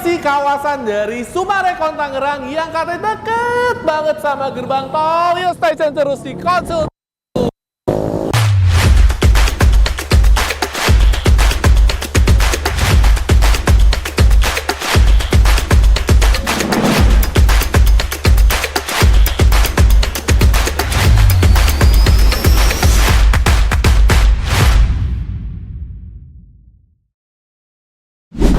sih kawasan dari Sumarekon Tangerang yang katanya deket banget sama gerbang tol? Yuk stay tune terus di Konsul.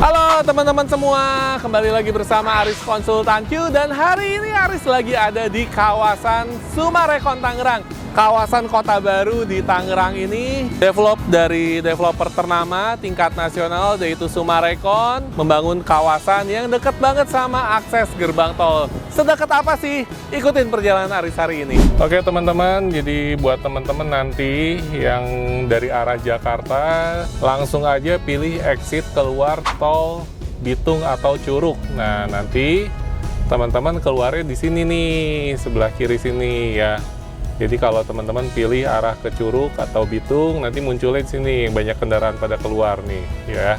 Halo teman-teman semua, kembali lagi bersama Aris Konsultan Q. Dan hari ini Aris lagi ada di kawasan Sumarekon Tangerang. Kawasan kota baru di Tangerang ini develop dari developer ternama tingkat nasional, yaitu Sumarekon, membangun kawasan yang dekat banget sama akses gerbang tol. Sedekat apa sih? Ikutin perjalanan Aris hari ini. Oke teman-teman, jadi buat teman-teman nanti yang dari arah Jakarta, langsung aja pilih exit keluar tol Bitung atau Curug. Nah, nanti teman-teman keluarnya di sini nih, sebelah kiri sini ya. Jadi kalau teman-teman pilih arah ke Curug atau Bitung, nanti munculnya di sini banyak kendaraan pada keluar nih ya.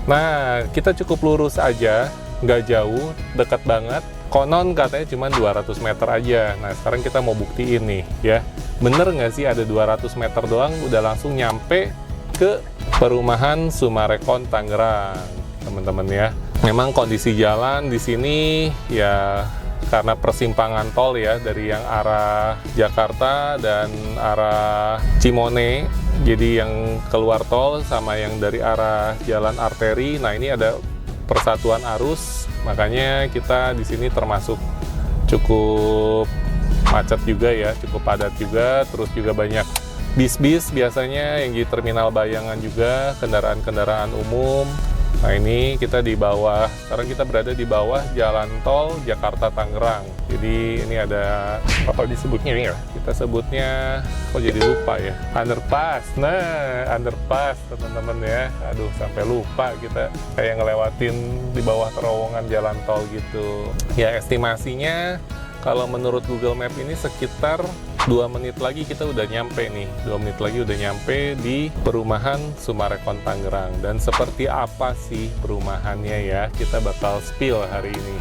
Nah, kita cukup lurus aja, nggak jauh, dekat banget. Konon katanya cuma 200 meter aja. Nah, sekarang kita mau buktiin nih ya. Bener nggak sih ada 200 meter doang udah langsung nyampe ke perumahan Sumarekon Tangerang, teman-teman ya. Memang kondisi jalan di sini ya karena persimpangan tol ya, dari yang arah Jakarta dan arah Cimone, jadi yang keluar tol sama yang dari arah jalan arteri. Nah, ini ada persatuan arus, makanya kita di sini termasuk cukup macet juga ya, cukup padat juga. Terus juga banyak bis-bis biasanya yang di terminal Bayangan juga, kendaraan-kendaraan umum. Nah, ini kita di bawah, sekarang kita berada di bawah jalan tol Jakarta Tangerang. Jadi ini ada apa disebutnya ya? Kita sebutnya, kok jadi lupa ya? Underpass. Nah, underpass teman-teman ya. Aduh, sampai lupa kita kayak ngelewatin di bawah terowongan jalan tol gitu. Ya, estimasinya kalau menurut Google Map ini sekitar 2 menit lagi kita udah nyampe nih. 2 menit lagi udah nyampe di perumahan Sumarekon Tangerang. Dan seperti apa sih perumahannya ya, kita bakal spill hari ini.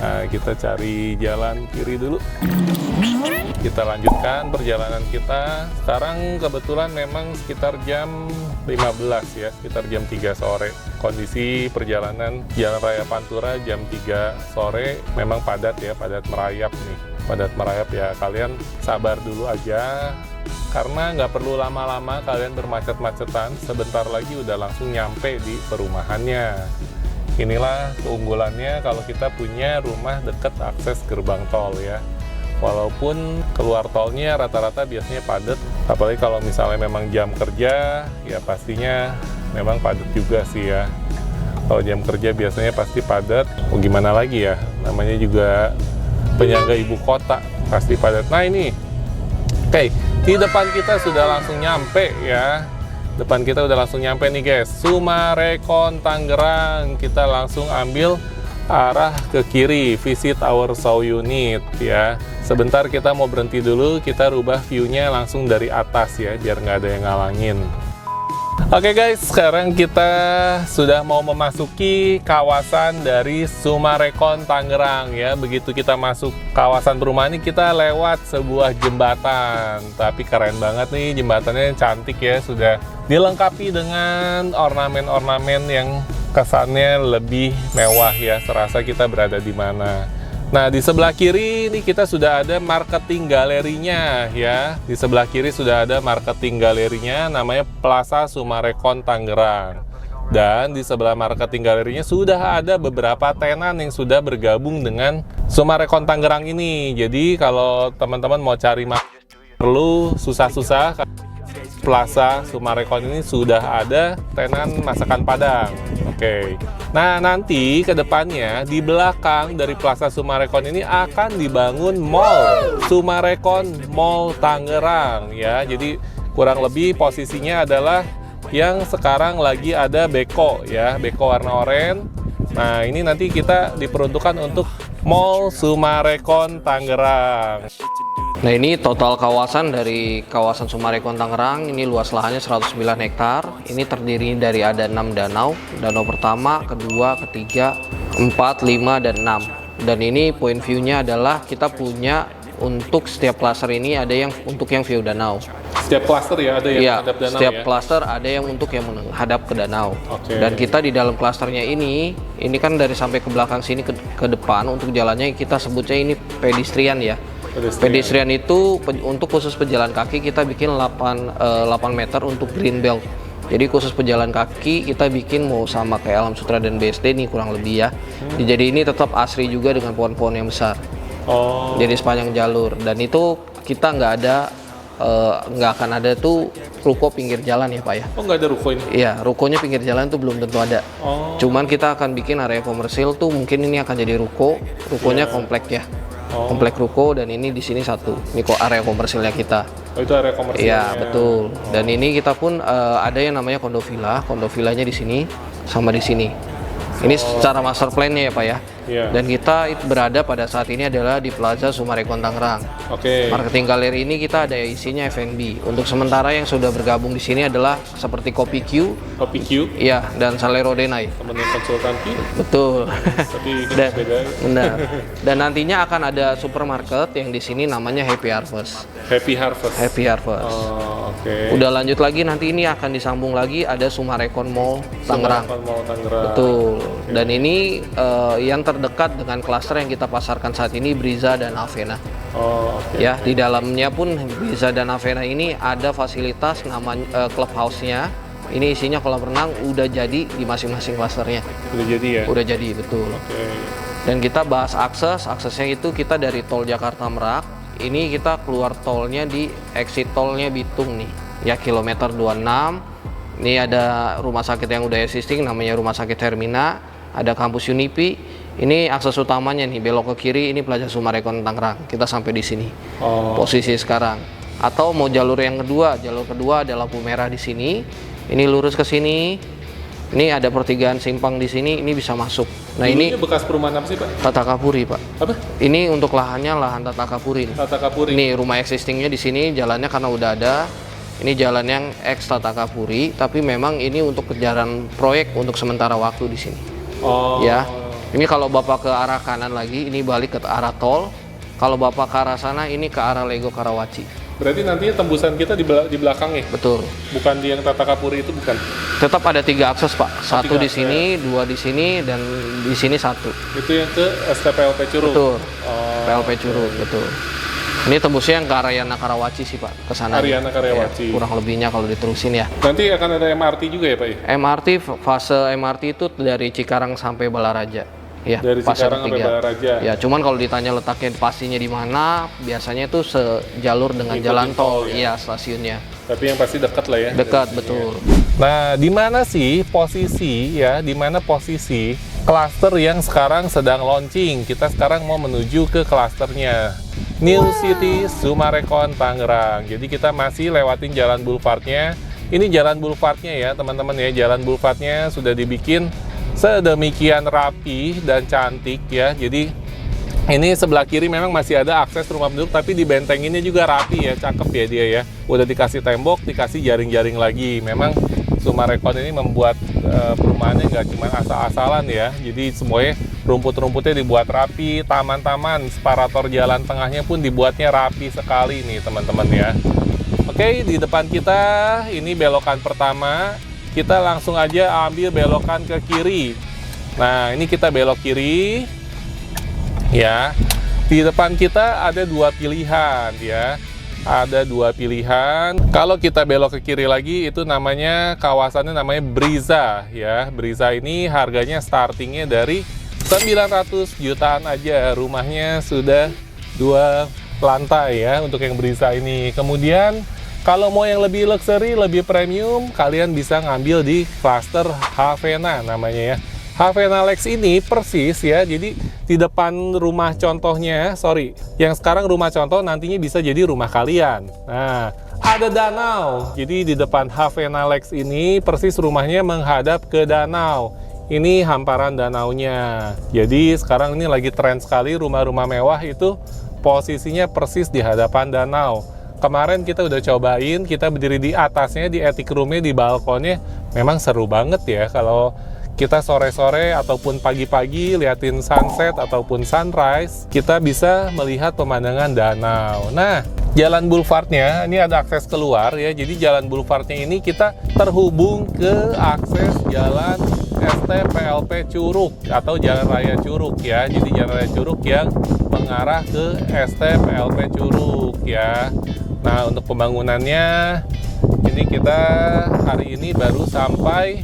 Nah, kita cari jalan kiri dulu. Kita lanjutkan perjalanan kita. Sekarang kebetulan memang sekitar jam 15 ya, sekitar jam 3 sore. Kondisi perjalanan Jalan Raya Pantura jam 3 sore memang padat ya, padat merayap nih. Padat merayap ya, kalian sabar dulu aja. Karena nggak perlu lama-lama kalian bermacet-macetan, sebentar lagi udah langsung nyampe di perumahannya. Inilah keunggulannya kalau kita punya rumah deket akses gerbang tol ya. Walaupun keluar tolnya rata-rata biasanya padat, apalagi kalau misalnya memang jam kerja, ya pastinya memang padat juga sih ya. Kalau jam kerja biasanya pasti padat, mau gimana lagi ya, namanya juga penyangga ibu kota, pasti padat. Nah ini, oke, di depan kita sudah langsung nyampe ya. Depan kita udah langsung nyampe nih guys, Sumarekon Tangerang. Kita langsung ambil arah ke kiri, visit our show unit ya. Sebentar kita mau berhenti dulu, kita rubah view-nya langsung dari atas ya, biar nggak ada yang ngalangin. Oke guys, sekarang kita sudah mau memasuki kawasan dari Sumarekon Tangerang ya. Begitu kita masuk kawasan perumahan ini, kita lewat sebuah jembatan. Tapi keren banget nih, jembatannya cantik ya, sudah dilengkapi dengan ornamen-ornamen yang kesannya lebih mewah ya, serasa kita berada di mana. Nah, di sebelah kiri ini kita sudah ada marketing galerinya ya. Di sebelah kiri sudah ada marketing galerinya, namanya Plaza Sumarekon Tangerang. Dan di sebelah marketing galerinya sudah ada beberapa tenan yang sudah bergabung dengan Sumarekon Tangerang ini. Jadi kalau teman-teman mau cari perlu susah-susah, Plaza Sumarekon ini sudah ada tenan masakan Padang. Oke. Nah, nanti ke depannya di belakang dari Plaza Sumarekon ini akan dibangun Mall Sumarekon Mall Tangerang ya. Jadi kurang lebih posisinya adalah yang sekarang lagi ada beko ya, beko warna oranye. Nah, ini nanti kita diperuntukkan untuk Mall Sumarekon Tangerang. Nah, ini total kawasan dari kawasan Sumarekon Tangerang. Ini luas lahannya 109 hektar. Ini terdiri dari ada 6 danau. Danau pertama, kedua, ketiga, 4, 5, dan 6. Dan ini point view-nya adalah kita punya untuk setiap klaster ini ada yang untuk yang view danau. Setiap klaster ya ada yang Iya, menghadap danau setiap ya? klaster ada yang untuk yang menghadap ke danau. Oke. Dan kita di dalam klasternya ini kan dari sampai ke belakang sini ke depan untuk jalannya kita sebutnya ini pedestrian ya. Pedestrian itu untuk khusus pejalan kaki kita bikin 8 meter untuk green belt. Jadi khusus pejalan kaki kita bikin mau sama kayak Alam Sutera dan BSD nih kurang lebih ya. Jadi ini tetap asri juga dengan pohon-pohon yang besar. Oh. Jadi sepanjang jalur dan itu kita nggak akan ada tuh ruko pinggir jalan ya Pak ya. Oh, nggak ada ruko ini? Iya, rukonya pinggir jalan tuh belum tentu ada. Oh. Cuman kita akan bikin area komersil tuh mungkin ini akan jadi ruko. Rukonya komplek ya. Oh. Komplek ruko dan ini di sini satu. Ini kok area komersilnya kita. Oh, itu area komersil. Iya, betul. Dan ini kita pun ada yang namanya kondo villa. Kondo villanya di sini sama di sini. Ini secara master plan-nya ya Pak ya. Iya. Dan kita berada pada saat ini adalah di Plaza Sumarekon Tangerang. Oke. Marketing Gallery ini kita ada isinya F&B. Untuk sementara yang sudah bergabung di sini adalah seperti Kopi Q, Kopi Q, iya, dan Salero Denai. temennya konsultan Q, Betul. tapi ini Dan, beda. benar. Dan nantinya akan ada supermarket yang di sini namanya Happy Harvest. Happy Harvest. Happy Harvest. Oh, oke. Udah lanjut lagi nanti ini akan disambung lagi ada Sumarekon Mall Tangerang. Sumarekon Mall Tangerang. Betul. Dan ini yang terdekat dengan klaster yang kita pasarkan saat ini Briza dan Avena. Oh, oke. Ya, di dalamnya pun Briza dan Avena ini ada fasilitas namanya clubhouse-nya. Ini isinya kolam renang udah jadi di masing-masing klasternya. Udah jadi ya? Udah jadi, betul. Oke. Dan kita bahas aksesnya itu kita dari tol Jakarta Merak. Ini kita keluar tolnya di exit tolnya Bitung nih. Ya, kilometer 26. Ini ada rumah sakit yang udah existing namanya Rumah Sakit Hermina, ada kampus Unipi. Ini akses utamanya nih, belok ke kiri ini Plaza Sumarekon Tangerang. Kita sampai di sini. Oh. Posisi sekarang. Atau mau jalur yang kedua, jalur kedua ada lampu merah di sini. Ini lurus ke sini. Ini ada pertigaan simpang di sini, ini bisa masuk. Nah, Dulunya ini bekas perumahan apa sih, Pak? Tata Kapuri, Pak. Apa? Ini untuk lahannya lahan Tata Kapuri. Tata Kapuri. Ini rumah existingnya di sini, jalannya karena udah ada. Ini jalan yang ex Tata Kapuri, tapi memang ini untuk kejaran proyek untuk sementara waktu di sini. Oh. Ya. Ini kalau Bapak ke arah kanan lagi, ini balik ke arah tol. Kalau Bapak ke arah sana, ini ke arah Lego Karawaci. Berarti nantinya tembusan kita di belakang ya? Betul. Bukan di yang Tata Kapuri itu, bukan? Tetap ada 3 akses, Pak. Satu tiga di sini, 2 di sini, dan di sini 1. Itu yang ke STPLP Curug? Betul. Oh. PLP Curug, betul. Ini tembusnya yang ke Ariana Karawaci sih, Pak. Ke sana. Ariana Karawaci. Ya, kurang lebihnya kalau diterusin ya. Nanti akan ada MRT juga ya, Pak? Ya? MRT, fase MRT itu dari Cikarang sampai Balaraja. Ya, Dari fase Cikarang sampai ketiga. Balaraja. Ya, cuman kalau ditanya letaknya pastinya di mana, biasanya itu sejalur dengan Ikut jalan di tol, tol, ya? iya stasiunnya. Tapi yang pasti dekat lah ya? Dekat, dari sini betul. ya. Nah, di mana sih posisi ya? Di mana posisi klaster yang sekarang sedang launching? Kita sekarang mau menuju ke klasternya New City Sumarekon Tangerang. Jadi kita masih lewatin jalan boulevardnya. Ini jalan boulevardnya ya, teman-teman ya. Jalan boulevardnya sudah dibikin sedemikian rapi dan cantik ya. Jadi ini sebelah kiri memang masih ada akses rumah penduduk, tapi dibentenginnya juga rapi ya, cakep ya dia ya. Udah dikasih tembok, dikasih jaring-jaring lagi. Memang Sumarekon ini membuat perumahannya nggak cuma asal-asalan ya. Jadi semuanya rumput-rumputnya dibuat rapi, taman-taman, separator jalan tengahnya pun dibuatnya rapi sekali nih teman-teman ya. Oke, di depan kita ini belokan pertama. Kita langsung aja ambil belokan ke kiri. Nah, ini kita belok kiri. Ya, di depan kita ada 2 pilihan ya. Ada 2 pilihan. Kalau kita belok ke kiri lagi, itu namanya kawasannya namanya Briza ya. Briza ini harganya startingnya dari 900 jutaan aja. Rumahnya sudah 2 lantai ya untuk yang Briza ini. Kemudian kalau mau yang lebih luxury, lebih premium, kalian bisa ngambil di cluster Havena namanya ya. Havena Lex ini persis ya, jadi di depan rumah contohnya, yang sekarang rumah contoh nantinya bisa jadi rumah kalian. Nah, ada danau, jadi di depan Havena Lex ini persis rumahnya menghadap ke danau. Ini hamparan danaunya. Jadi sekarang ini lagi tren sekali rumah-rumah mewah itu posisinya persis di hadapan danau. Kemarin kita udah cobain, kita berdiri di atasnya, di attic room-nya, di balkonnya. Memang seru banget ya kalau kita sore-sore ataupun pagi-pagi liatin sunset ataupun sunrise, kita bisa melihat pemandangan danau. Nah, jalan boulevardnya ini ada akses keluar ya. Jadi jalan boulevardnya ini kita terhubung ke akses jalan STPLP Curug atau Jalan Raya Curug ya. Jadi Jalan Raya Curug yang mengarah ke STPLP Curug ya. Nah, untuk pembangunannya ini kita hari ini baru sampai,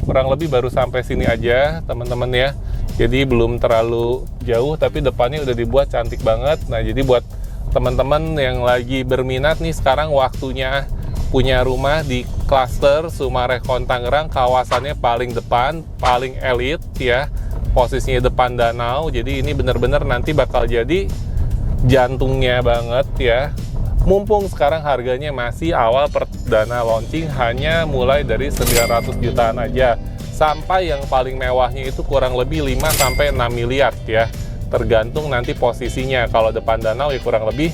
kurang lebih baru sampai sini aja teman-teman ya. Jadi belum terlalu jauh, tapi depannya udah dibuat cantik banget. Nah, jadi buat teman-teman yang lagi berminat nih, sekarang waktunya punya rumah di klaster Sumarekon Tangerang, kawasannya paling depan, paling elit ya, posisinya depan danau. Jadi ini bener-bener nanti bakal jadi jantungnya banget ya. Mumpung sekarang harganya masih awal perdana launching, hanya mulai dari 900 jutaan aja, sampai yang paling mewahnya itu kurang lebih 5-6 miliar ya, tergantung nanti posisinya. Kalau depan danau ya kurang lebih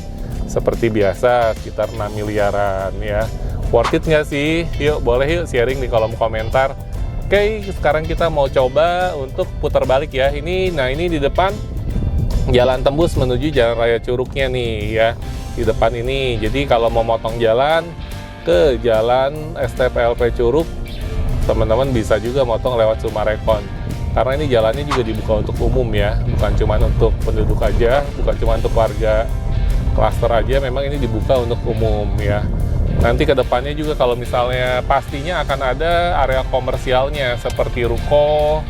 seperti biasa sekitar 6 miliaran ya. Worth it nggak sih? Yuk, boleh yuk sharing di kolom komentar. Oke, sekarang kita mau coba untuk putar balik ya. Nah ini di depan jalan tembus menuju Jalan Raya Curugnya nih ya, di depan ini. Jadi kalau mau motong jalan ke jalan STPLP Curug, teman-teman bisa juga motong lewat Sumarekon. Karena ini jalannya juga dibuka untuk umum ya, bukan cuma untuk penduduk aja, bukan cuma untuk warga klaster aja, memang ini dibuka untuk umum ya. Nanti ke depannya juga kalau misalnya pastinya akan ada area komersialnya seperti ruko.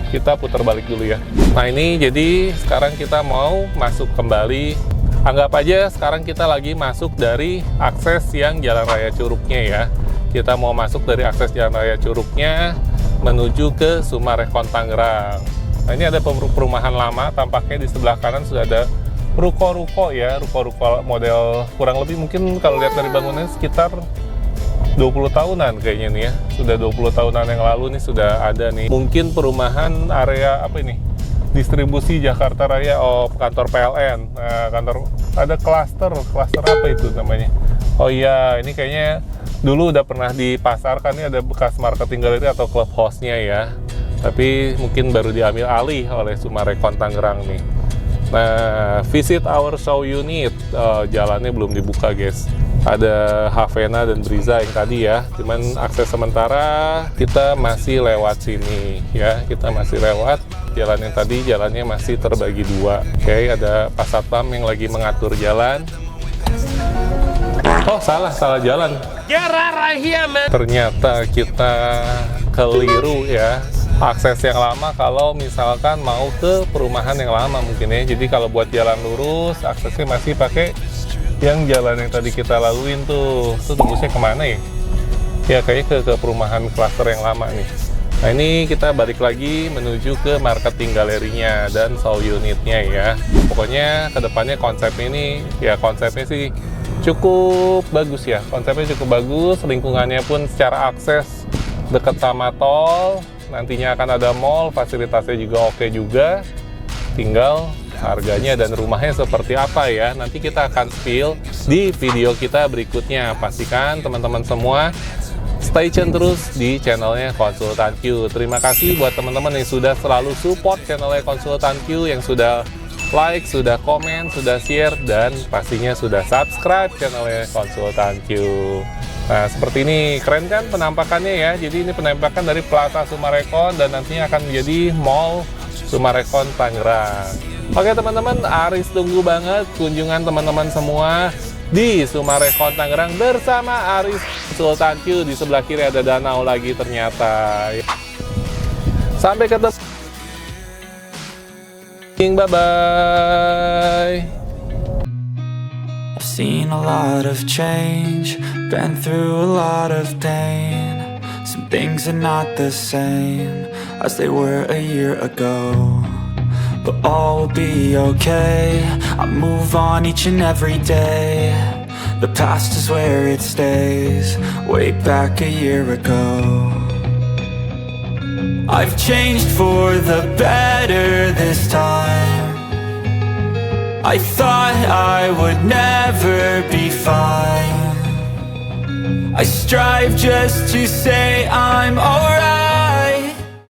Kita putar balik dulu ya. Nah ini jadi sekarang kita mau masuk kembali. Anggap aja sekarang kita lagi masuk dari akses yang Jalan Raya Curugnya ya. Kita mau masuk dari akses Jalan Raya Curugnya menuju ke Sumarekon Tangerang. Nah ini ada perumahan lama, tampaknya di sebelah kanan sudah ada ruko-ruko ya. Ruko-ruko model kurang lebih mungkin kalau lihat dari bangunannya sekitar 20 tahunan kayaknya nih ya. Sudah 20 tahunan yang lalu nih sudah ada nih. Mungkin perumahan area apa ini? Distribusi Jakarta Raya, kantor PLN. Nah, kantor ada klaster apa itu namanya? Oh iya, ini kayaknya dulu udah pernah dipasarkan nih, ada bekas marketing galeri atau clubhouse-nya ya. Tapi mungkin baru diambil alih oleh Sumarekon Tangerang nih. Nah, visit our show unit. Jalannya belum dibuka, guys. Ada Havena dan Briza yang tadi ya. Cuman akses sementara kita masih lewat sini ya. Kita masih lewat jalan yang tadi, jalannya masih terbagi dua. Oke, ada Pak Satpam yang lagi mengatur jalan. Oh, salah jalan. Ternyata kita keliru ya. Akses yang lama kalau misalkan mau ke perumahan yang lama mungkin ya. Jadi kalau buat jalan lurus, aksesnya masih pakai yang jalan yang tadi kita laluin tuh. Itu tembusnya kemana ya? Ya kayaknya ke perumahan klaster yang lama nih. Nah ini kita balik lagi menuju ke marketing galerinya dan show unitnya ya. Pokoknya kedepannya konsepnya ini, ya konsepnya sih cukup bagus ya. Konsepnya cukup bagus, lingkungannya pun secara akses dekat sama tol. Nantinya akan ada mall, fasilitasnya juga oke juga. Tinggal harganya dan rumahnya seperti apa ya, nanti kita akan spill di video kita berikutnya. Pastikan teman-teman semua stay tune terus di channelnya Konsultan Q. Terima kasih buat teman-teman yang sudah selalu support channelnya Konsultan Q, yang sudah like, sudah komen, sudah share, dan pastinya sudah subscribe channelnya Konsultan Q. Nah seperti ini, keren kan penampakannya ya. Jadi ini penampakan dari Plaza Sumarekon dan nantinya akan menjadi Mall Sumarekon Tangerang. Oke teman-teman, Aris tunggu banget kunjungan teman-teman semua di Sumarekon Tangerang bersama Aris Konsultan Q. Di sebelah kiri ada danau lagi ternyata. Sampai ketemu. Bye-bye. I've seen a lot of change, been through a lot of pain. Some things are not the same as they were a year ago, but all will be okay. I move on each and every day. The past is where it stays, way back a year ago. I've changed for the better this time. I thought I would never be fine. I strive just to say I'm alright.